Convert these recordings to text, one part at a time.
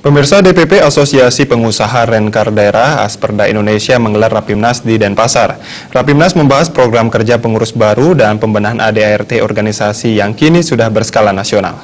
Pemirsa, DPP Asosiasi Pengusaha Rencar Daerah Asperda Indonesia menggelar Rapimnas di Denpasar. Rapimnas membahas program kerja pengurus baru dan pembenahan ADART organisasi yang kini sudah berskala nasional.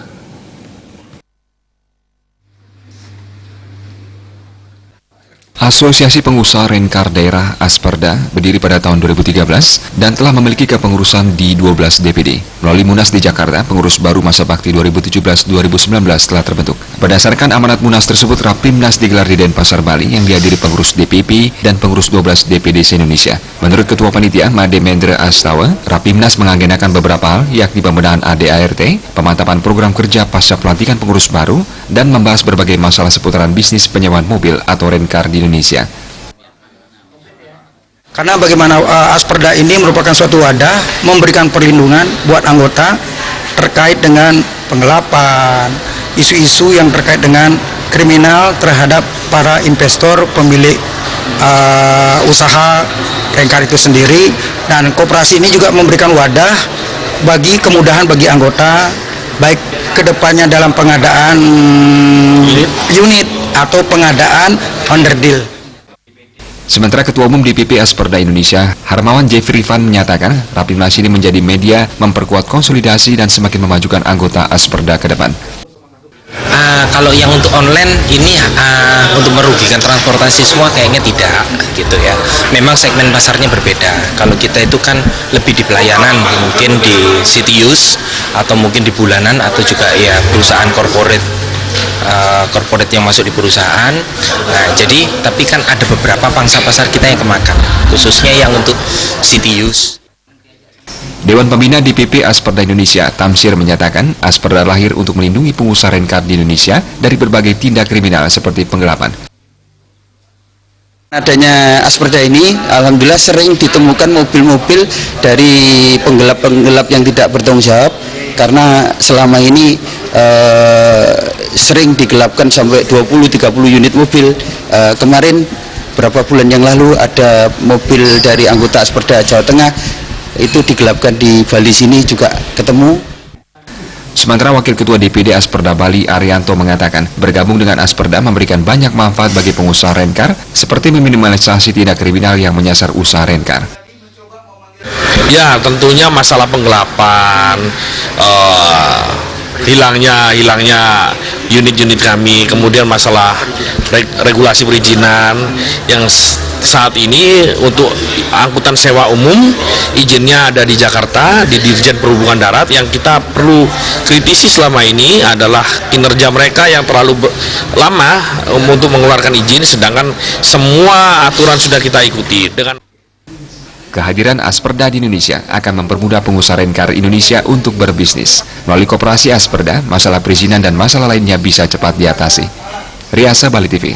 Asosiasi Pengusaha Rencar Daerah Asperda berdiri pada tahun 2013 dan telah memiliki kepengurusan di 12 DPD. Melalui Munas di Jakarta, pengurus baru masa bakti 2017-2019 telah terbentuk. Berdasarkan amanat Munas tersebut, Rapimnas digelar di Denpasar, Bali yang dihadiri pengurus DPP dan pengurus 12 DPD se-Indonesia. Menurut Ketua Panitia, Made Mendra Astawa, Rapimnas mengagendakan beberapa hal, yakni pembenahan ADART, pemantapan program kerja pasca pelantikan pengurus baru, dan membahas berbagai masalah seputaran bisnis penyewaan mobil atau rencar di Indonesia. Karena bagaimana Asperda ini merupakan suatu wadah memberikan perlindungan buat anggota terkait dengan penggelapan, isu-isu yang terkait dengan kriminal terhadap para investor pemilik usaha rencar itu sendiri, dan koperasi ini juga memberikan wadah bagi kemudahan bagi anggota baik kedepannya dalam pengadaan unit atau pengadaan underdeal. Sementara Ketua Umum DPP Asperda Indonesia, Harmawan Jeffrey Van menyatakan, Rapimnas ini menjadi media memperkuat konsolidasi dan semakin memajukan anggota Asperda ke depan. Kalau yang untuk online ini untuk merugikan transportasi semua kayaknya tidak gitu ya. Memang segmen pasarnya berbeda. Kalau kita itu kan lebih di pelayanan, mungkin di city use atau mungkin di bulanan atau juga ya perusahaan corporate yang masuk di perusahaan. Nah, jadi tapi kan ada beberapa pangsa pasar kita yang kemakan, khususnya yang untuk city use. Dewan Pembina DPP Asperda Indonesia, Tamsir, menyatakan Asperda lahir untuk melindungi pengusaha rencar di Indonesia dari berbagai tindak kriminal seperti penggelapan. Adanya Asperda ini, alhamdulillah sering ditemukan mobil-mobil dari penggelap-penggelap yang tidak bertanggung jawab, karena selama ini sering digelapkan sampai 20-30 unit mobil. Kemarin beberapa bulan yang lalu ada mobil dari anggota Asperda Jawa Tengah itu digelapkan di Bali sini juga ketemu. Sementara Wakil Ketua DPD Asperda Bali, Arianto, mengatakan bergabung dengan Asperda memberikan banyak manfaat bagi pengusaha rencar, seperti meminimalisasi tindak kriminal yang menyasar usaha rencar. Ya, tentunya masalah penggelapan, hilangnya unit-unit kami, kemudian masalah regulasi perizinan yang saat ini untuk angkutan sewa umum izinnya ada di Jakarta, di Dirjen Perhubungan Darat. Yang kita perlu kritisi selama ini adalah kinerja mereka yang terlalu lama untuk mengeluarkan izin, sedangkan semua aturan sudah kita ikuti. Dengan Kehadiran Asperda di Indonesia akan mempermudah pengusaha rencar Indonesia untuk berbisnis. Melalui koperasi Asperda, masalah perizinan dan masalah lainnya bisa cepat diatasi. Riasa, Bali TV.